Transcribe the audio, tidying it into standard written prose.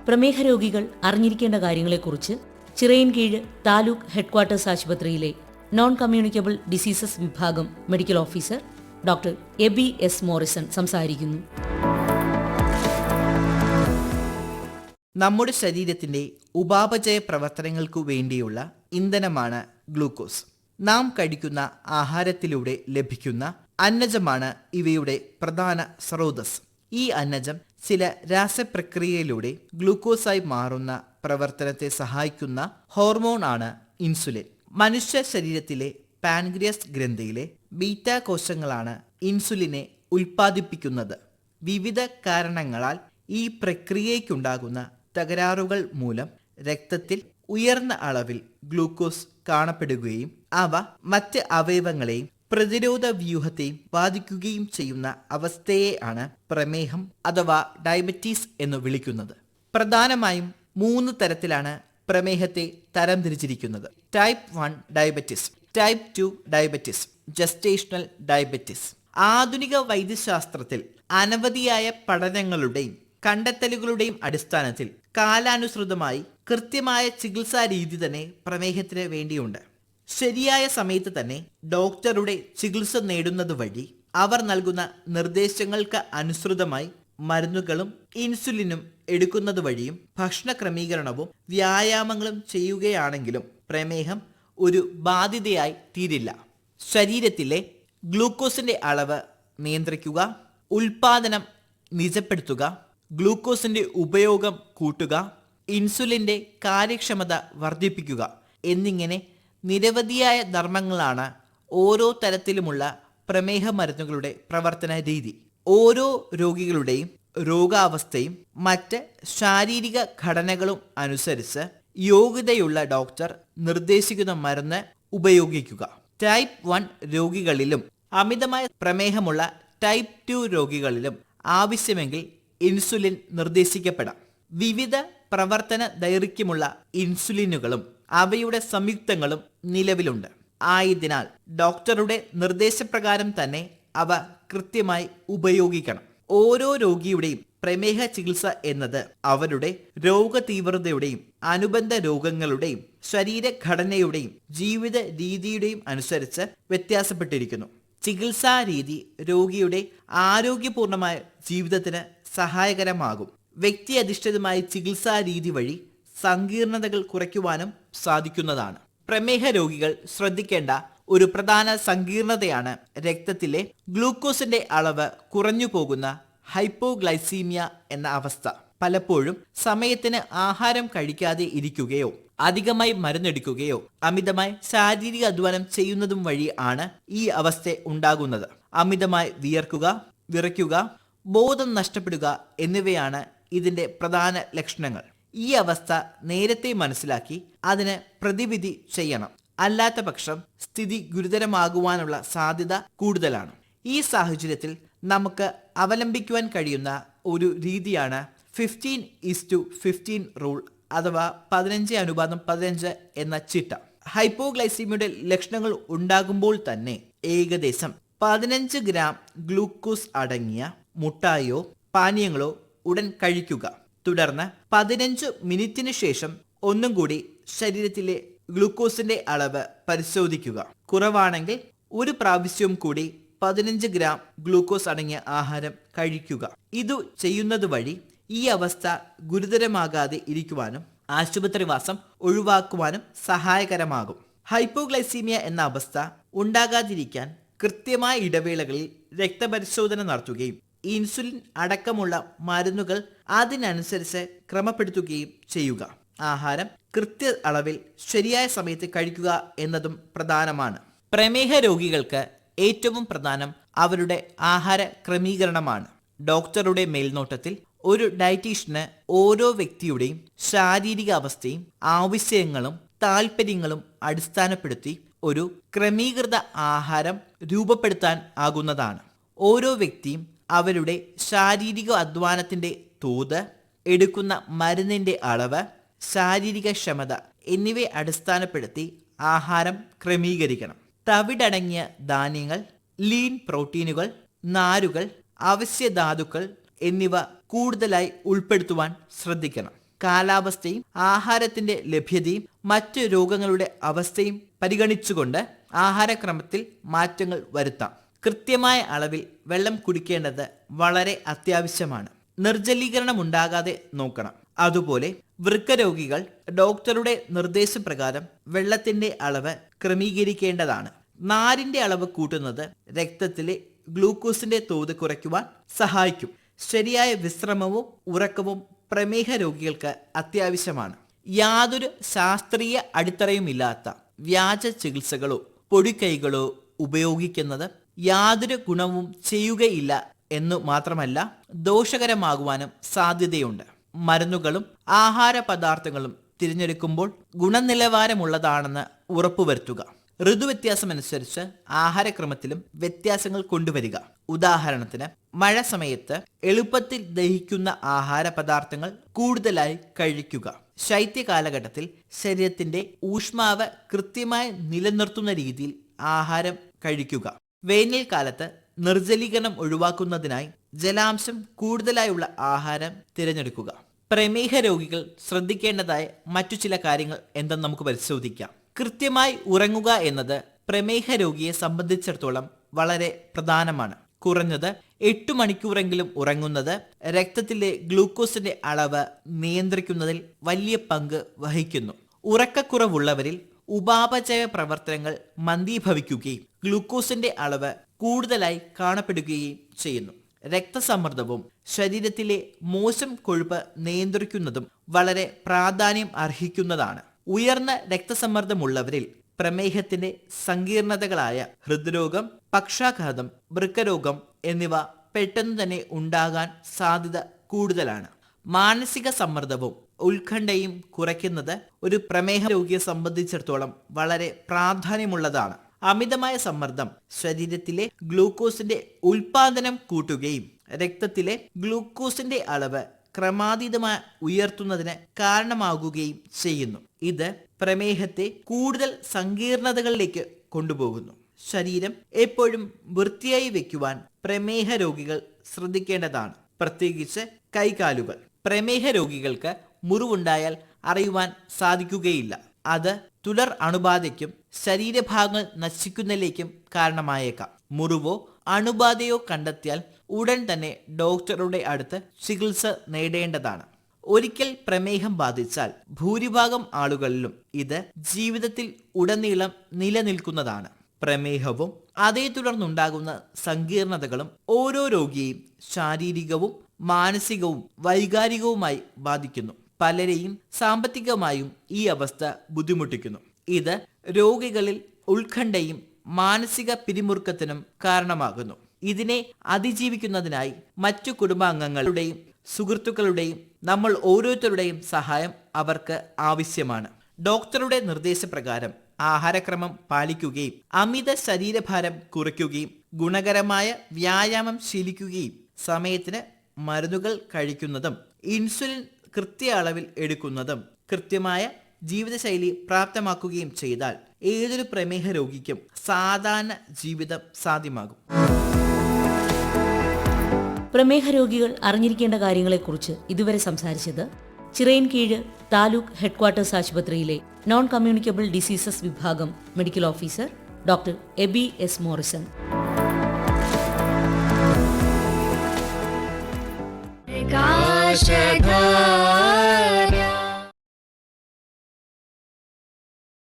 പ്രമേഹ രോഗികൾ അറിഞ്ഞിരിക്കേണ്ട കാര്യങ്ങളെക്കുറിച്ച് ചിറയൻകീഴ് താലൂക്ക് ഹെഡ്ക്വാർട്ടേഴ്സ് ആശുപത്രിയിലെ നോൺ കമ്മ്യൂണിക്കബിൾ ഡിസീസസ് വിഭാഗം medical officer doctor Aby S Morrison സംസാരിക്കുന്നു. നമ്മുടെ ശരീരത്തിന്റെ ഉപാപചയ പ്രവർത്തനങ്ങൾക്കു വേണ്ടിയുള്ള ഇന്ധനമാണ് ഗ്ലൂക്കോസ്. നാം കഴിക്കുന്ന ആഹാരത്തിലൂടെ ലഭിക്കുന്ന അന്നജമാണ് ഇവയുടെ പ്രധാന സ്രോതസ്. ഈ അന്നജം ചില രാസപ്രക്രിയയിലൂടെ ഗ്ലൂക്കോസായി മാറുന്ന പ്രവർത്തനത്തെ സഹായിക്കുന്ന ഹോർമോൺ ആണ് ഇൻസുലിൻ. മനുഷ്യ ശരീരത്തിലെ പാൻക്രിയാസ് ഗ്രന്ഥിയിലെ ബീറ്റാ കോശങ്ങളാണ് ഇൻസുലിനെ ഉൽപ്പാദിപ്പിക്കുന്നത്. വിവിധ കാരണങ്ങളാൽ ഈ പ്രക്രിയയ്ക്കുണ്ടാകുന്ന തകരാറുകൾ മൂലം രക്തത്തിൽ ഉയർന്ന അളവിൽ ഗ്ലൂക്കോസ് കാണപ്പെടുകയും അവ മറ്റ് അവയവങ്ങളെയും പ്രതിരോധ വ്യൂഹത്തെയും ബാധിക്കുകയും ചെയ്യുന്ന അവസ്ഥയെ ആണ് പ്രമേഹം അഥവാ ഡയബറ്റീസ് എന്ന് വിളിക്കുന്നത്. പ്രധാനമായും 3 തരത്തിലാണ് പ്രമേഹത്തെ തരംതിരിച്ചിരിക്കുന്നത്: type 1 diabetes, type 2 diabetes, gestational diabetes. ആധുനിക വൈദ്യശാസ്ത്രത്തിൽ അനവധിയായ പഠനങ്ങളുടെയും കണ്ടെത്തലുകളുടെയും അടിസ്ഥാനത്തിൽ കാലാനുസൃതമായി കൃത്യമായ ചികിത്സാ രീതി തന്നെ പ്രമേഹത്തിന് വേണ്ടിയുണ്ട്. ശരിയായ സമയത്ത് തന്നെ ഡോക്ടറുടെ ചികിത്സ നേടുന്നത് വഴി അവർ നൽകുന്ന നിർദ്ദേശങ്ങൾക്ക് അനുസൃതമായി മരുന്നുകളും ഇൻസുലിനും എടുക്കുന്നത് വഴിയും ഭക്ഷണ ക്രമീകരണവും വ്യായാമങ്ങളും ചെയ്യുകയാണെങ്കിലും പ്രമേഹം ഒരു ബാധ്യതയായി തീരില്ല. ശരീരത്തിലെ ഗ്ലൂക്കോസിന്റെ അളവ് നിയന്ത്രിക്കുക, ഉൽപാദനം നിജപ്പെടുത്തുക, ഗ്ലൂക്കോസിന്റെ ഉപയോഗം കൂട്ടുക, ഇൻസുലിന്റെ കാര്യക്ഷമത വർദ്ധിപ്പിക്കുക എന്നിങ്ങനെ നിരവധിയായ ധർമ്മങ്ങളാണ് ഓരോ തരത്തിലുമുള്ള പ്രമേഹ മരുന്നുകളുടെ പ്രവർത്തന രീതി. ഓരോ രോഗികളുടെയും രോഗാവസ്ഥയും മറ്റ് ശാരീരിക ഘടനകളും അനുസരിച്ച് യോഗ്യതയുള്ള ഡോക്ടർ നിർദ്ദേശിക്കുന്ന മരുന്ന് ഉപയോഗിക്കുക. ടൈപ്പ് 1 രോഗികളിലും അമിതമായ പ്രമേഹമുള്ള ടൈപ്പ് 2 രോഗികളിലും ആവശ്യമെങ്കിൽ ഇൻസുലിൻ നിർദ്ദേശിക്കപ്പെടാം. വിവിധ പ്രവർത്തന ദൈർഘ്യമുള്ള ഇൻസുലിനുകളും അവയുടെ സംയുക്തങ്ങളും നിലവിലുണ്ട്. ആയതിനാൽ ഡോക്ടറുടെ നിർദ്ദേശപ്രകാരം തന്നെ അവ കൃത്യമായി ഉപയോഗിക്കണം. ഓരോ രോഗിയുടെയും പ്രമേഹ ചികിത്സ എന്നത് അവരുടെ രോഗതീവ്രതയുടെയും അനുബന്ധ രോഗങ്ങളുടെയും ശരീരഘടനയുടെയും ജീവിത രീതിയുടെയും അനുസരിച്ച് വ്യത്യാസപ്പെട്ടിരിക്കുന്നു. ചികിത്സാ രീതി രോഗിയുടെ ആരോഗ്യപൂർണമായ ജീവിതത്തിന് സഹായകരമാകും. വ്യക്തി അധിഷ്ഠിതമായ ചികിത്സാ രീതി വഴി സങ്കീർണതകൾ കുറയ്ക്കുവാനും സാധിക്കുന്നതാണ്. പ്രമേഹ രോഗികൾ ശ്രദ്ധിക്കേണ്ട ഒരു പ്രധാന സങ്കീർണതയാണ് രക്തത്തിലെ ഗ്ലൂക്കോസിന്റെ അളവ് കുറഞ്ഞു പോകുന്ന ഹൈപ്പോഗ്ലൈസീമിയ എന്ന അവസ്ഥ. പലപ്പോഴും സമയത്തിന് ആഹാരം കഴിക്കാതെ ഇരിക്കുകയോ അധികമായി മരുന്നെടുക്കുകയോ അമിതമായി ശാരീരിക അധ്വാനം ചെയ്യുന്നതും വഴി ആണ് ഈ അവസ്ഥ ഉണ്ടാകുന്നത്. അമിതമായി വിറയ്ക്കുക, ബോധം നഷ്ടപ്പെടുക എന്നിവയാണ് ഇതിന്റെ പ്രധാന ലക്ഷണങ്ങൾ. ഈ അവസ്ഥ നേരത്തെ മനസ്സിലാക്കി അതിന് പ്രതിവിധി ചെയ്യണം. അല്ലാത്ത പക്ഷം സ്ഥിതി ഗുരുതരമാകുവാനുള്ള സാധ്യത കൂടുതലാണ്. ഈ സാഹചര്യത്തിൽ നമുക്ക് അവലംബിക്കുവാൻ കഴിയുന്ന ഒരു രീതിയാണ് 15:15 റൂൾ അഥവാ 15:15 എന്ന ചിട്ട. ഹൈപ്പോഗ്ലൈസീമിയുടെ ലക്ഷണങ്ങൾ ഉണ്ടാകുമ്പോൾ തന്നെ ഏകദേശം 15 ഗ്രാം ഗ്ലൂക്കോസ് അടങ്ങിയ മുട്ടായോ പാനീയങ്ങളോ ഉടൻ കഴിക്കുക. തുടർന്ന് 15 മിനിറ്റിന് ശേഷം ഒന്നും കൂടി ശരീരത്തിലെ ഗ്ലൂക്കോസിന്റെ അളവ് പരിശോധിക്കുക. കുറവാണെങ്കിൽ ഒരു പ്രാവശ്യവും കൂടി 15 ഗ്രാം ഗ്ലൂക്കോസ് അടങ്ങിയ ആഹാരം കഴിക്കുക. ഇതു ചെയ്യുന്നത് വഴി ഈ അവസ്ഥ ഗുരുതരമാകാതെ ഇരിക്കുവാനും ആശുപത്രിവാസം ഒഴിവാക്കുവാനും സഹായകരമാകും. ഹൈപ്പോഗ്ലൈസീമിയ എന്ന അവസ്ഥ ഉണ്ടാകാതിരിക്കാൻ കൃത്യമായ ഇടവേളകളിൽ രക്തപരിശോധന നടത്തുകയും ഇൻസുലിൻ അടക്കമുള്ള മരുന്നുകൾ അതിനനുസരിച്ച് ക്രമപ്പെടുത്തുകയും ചെയ്യുക. ആഹാരം കൃത്യ അളവിൽ ശരിയായ സമയത്ത് കഴിക്കുക എന്നതും പ്രധാനമാണ്. പ്രമേഹ രോഗികൾക്ക് ഏറ്റവും പ്രധാനം അവരുടെ ആഹാര ക്രമീകരണമാണ്. ഡോക്ടറുടെ മേൽനോട്ടത്തിൽ ഒരു ഡയറ്റീഷ്യന് ഓരോ വ്യക്തിയുടെയും ശാരീരിക അവസ്ഥയും ആവശ്യങ്ങളും താല്പര്യങ്ങളും അടിസ്ഥാനപ്പെടുത്തി ഒരു ക്രമീകൃത ആഹാരം രൂപപ്പെടുത്താൻ ആകുന്നതാണ്. ഓരോ വ്യക്തിയും അവരുടെ ശാരീരിക അധ്വാനത്തിന്റെ തോത്, എടുക്കുന്ന മരുന്നിന്റെ അളവ്, ശാരീരിക ക്ഷമത എന്നിവയെ അടിസ്ഥാനപ്പെടുത്തി ആഹാരം ക്രമീകരിക്കണം. തവിടടങ്ങിയ ധാന്യങ്ങൾ, ലീൻ പ്രോട്ടീനുകൾ, നാരുകൾ, അവശ്യധാതുക്കൾ എന്നിവ കൂടുതലായി ഉൾപ്പെടുത്തുവാൻ ശ്രദ്ധിക്കണം. കാലാവസ്ഥയും ആഹാരത്തിന്റെ ലഭ്യതയും മറ്റു രോഗങ്ങളുടെ അവസ്ഥയും പരിഗണിച്ചുകൊണ്ട് ആഹാരക്രമത്തിൽ മാറ്റങ്ങൾ വരുത്താം. കൃത്യമായ അളവിൽ വെള്ളം കുടിക്കേണ്ടത് വളരെ അത്യാവശ്യമാണ്. നിർജ്ജലീകരണം ഉണ്ടാകാതെ നോക്കണം. അതുപോലെ വൃക്ക രോഗികൾ ഡോക്ടറുടെ നിർദ്ദേശപ്രകാരം വെള്ളത്തിന്റെ അളവ് ക്രമീകരിക്കേണ്ടതാണ്. നാരിന്റെ അളവ് കൂട്ടുന്നത് രക്തത്തിലെ ഗ്ലൂക്കോസിന്റെ തോത് കുറയ്ക്കുവാൻ സഹായിക്കും. ശരിയായ വിശ്രമവും ഉറക്കവും പ്രമേഹ രോഗികൾക്ക് അത്യാവശ്യമാണ്. യാതൊരു ശാസ്ത്രീയ അടിത്തറയുമില്ലാത്ത വ്യാജ ചികിത്സകളോ പൊടിക്കൈകളോ ഉപയോഗിക്കുന്നത് യാതൊരു ഗുണവും ചെയ്യുകയില്ല എന്നു മാത്രമല്ല ദോഷകരമാകുവാനും സാധ്യതയുണ്ട്. മരുന്നുകളും ആഹാര പദാർത്ഥങ്ങളും തിരഞ്ഞെടുക്കുമ്പോൾ ഗുണനിലവാരമുള്ളതാണെന്ന് ഉറപ്പുവരുത്തുക. ഋതുവ്യത്യാസമനുസരിച്ച് ആഹാരക്രമത്തിലും വ്യത്യാസങ്ങൾ കൊണ്ടുവരിക. ഉദാഹരണത്തിന്, മഴ സമയത്ത് എളുപ്പത്തിൽ ദഹിക്കുന്ന ആഹാര പദാർത്ഥങ്ങൾ കൂടുതലായി കഴിക്കുക. ശൈത്യകാലഘട്ടത്തിൽ ശരീരത്തിന്റെ ഊഷ്മാവ് കൃത്യമായി നിലനിർത്തുന്ന രീതിയിൽ ആഹാരം കഴിക്കുക. വേനൽക്കാലത്ത് നിർജ്ജലീകരണം ഒഴിവാക്കുന്നതിനായി ജലാംശം കൂടുതലായുള്ള ആഹാരം തിരഞ്ഞെടുക്കുക. പ്രമേഹ രോഗികൾ ശ്രദ്ധിക്കേണ്ടതായ മറ്റു ചില കാര്യങ്ങൾ എന്തെന്ന് നമുക്ക് പരിശോധിക്കാം. കൃത്യമായി ഉറങ്ങുക എന്നത് പ്രമേഹ രോഗിയെ സംബന്ധിച്ചിടത്തോളം വളരെ പ്രധാനമാണ്. കുറഞ്ഞത് 8 മണിക്കൂറെങ്കിലും ഉറങ്ങുന്നത് രക്തത്തിലെ ഗ്ലൂക്കോസിന്റെ അളവ് നിയന്ത്രിക്കുന്നതിൽ വലിയ പങ്ക് വഹിക്കുന്നു. ഉറക്കക്കുറവുള്ളവരിൽ ഉപാപചയ പ്രവർത്തനങ്ങൾ മന്ദീഭവിക്കുകയും ഗ്ലൂക്കോസിന്റെ അളവ് കൂടുതലായി കാണപ്പെടുകയും ചെയ്യുന്നു. രക്തസമ്മർദ്ദവും ശരീരത്തിലെ മോശം കൊഴുപ്പ് നിയന്ത്രിക്കുന്നതും വളരെ പ്രാധാന്യം അർഹിക്കുന്നതാണ്. ഉയർന്ന രക്തസമ്മർദ്ദമുള്ളവരിൽ പ്രമേഹത്തിന്റെ സങ്കീർണതകളായ ഹൃദ്രോഗം, പക്ഷാഘാതം, വൃക്കരോഗം എന്നിവ പെട്ടെന്ന് തന്നെ ഉണ്ടാകാൻ സാധ്യത കൂടുതലാണ്. മാനസിക സമ്മർദ്ദവും ഉത്കണ്ഠയും കുറയ്ക്കുന്നത് ഒരു പ്രമേഹ രോഗിയെ സംബന്ധിച്ചിടത്തോളം വളരെ പ്രാധാന്യമുള്ളതാണ്. അമിതമായ സമ്മർദ്ദം ശരീരത്തിലെ ഗ്ലൂക്കോസിന്റെ ഉൽപാദനം കൂട്ടുകയും രക്തത്തിലെ ഗ്ലൂക്കോസിന്റെ അളവ് ക്രമാതീതമായി ഉയർത്തുന്നതിന് കാരണമാകുകയും ചെയ്യുന്നു. ഇത് പ്രമേഹത്തെ കൂടുതൽ സങ്കീർണതകളിലേക്ക് കൊണ്ടുപോകുന്നു. ശരീരം എപ്പോഴും വൃത്തിയായി വെക്കുവാൻ പ്രമേഹ രോഗികൾ ശ്രദ്ധിക്കേണ്ടതാണ്. പ്രത്യേകിച്ച് കൈകാലുകൾ. പ്രമേഹ രോഗികൾക്ക് മുറിവുണ്ടായാൽ അറിയുവാൻ സാധിക്കുകയില്ല. അത് തുടർ അണുബാധയ്ക്കും ശരീരഭാഗങ്ങൾ നശിക്കുന്നതിലേക്കും കാരണമായേക്കാം. മുറിവോ അണുബാധയോ കണ്ടെത്തിയാൽ ഉടൻ തന്നെ ഡോക്ടറുടെ അടുത്ത് ചികിത്സ നേടേണ്ടതാണ്. ഒരിക്കൽ പ്രമേഹം ബാധിച്ചാൽ ഭൂരിഭാഗം ആളുകളിലും ഇത് ജീവിതത്തിൽ ഉടനീളം നിലനിൽക്കുന്നതാണ്. പ്രമേഹവും അതേ തുടർന്നുണ്ടാകുന്ന സങ്കീർണതകളും ഓരോ രോഗിയെയും ശാരീരികവും മാനസികവും വൈകാരികവുമായി ബാധിക്കുന്നു. പലരെയും സാമ്പത്തികമായും ഈ അവസ്ഥ ബുദ്ധിമുട്ടിക്കുന്നു. ഇത് രോഗികളിൽ ഉത്കണ്ഠയും മാനസിക പിരിമുറുക്കത്തിനും കാരണമാകുന്നു. ഇതിനെ അതിജീവിക്കുന്നതിനായി മറ്റു കുടുംബാംഗങ്ങളുടെയും സുഹൃത്തുക്കളുടെയും നമ്മൾ ഓരോരുത്തരുടെയും സഹായം അവർക്ക് ആവശ്യമാണ്. ഡോക്ടറുടെ നിർദ്ദേശപ്രകാരം ആഹാരക്രമം പാലിക്കുകയും അമിത ശരീരഭാരം കുറയ്ക്കുകയും ഗുണകരമായ വ്യായാമം ശീലിക്കുകയും സമയത്തിന് മരുന്നുകൾ കഴിക്കുന്നതും ഇൻസുലിൻ കൃത്യ അളവിൽ എടുക്കുന്നതും കൃത്യമായ ജീവിതശൈലി പ്രാപ്തമാക്കുകയും ചെയ്താൽ ഏതൊരു പ്രമേഹ രോഗിക്കും സാധാരണ ജീവിതം സാധ്യമാകും. പ്രമേഹ രോഗികൾ അറിഞ്ഞിരിക്കേണ്ട കാര്യങ്ങളെക്കുറിച്ച് ഇതുവരെ സംസാരിച്ചത് ചിറയൻകീഴ് താലൂക്ക് ഹെഡ്ക്വാർട്ടേഴ്സ് ആശുപത്രിയിലെ നോൺ കമ്മ്യൂണിക്കബിൾ ഡിസീസസ് വിഭാഗം medical officer doctor Aby S Morrison. പ്രകാശധാര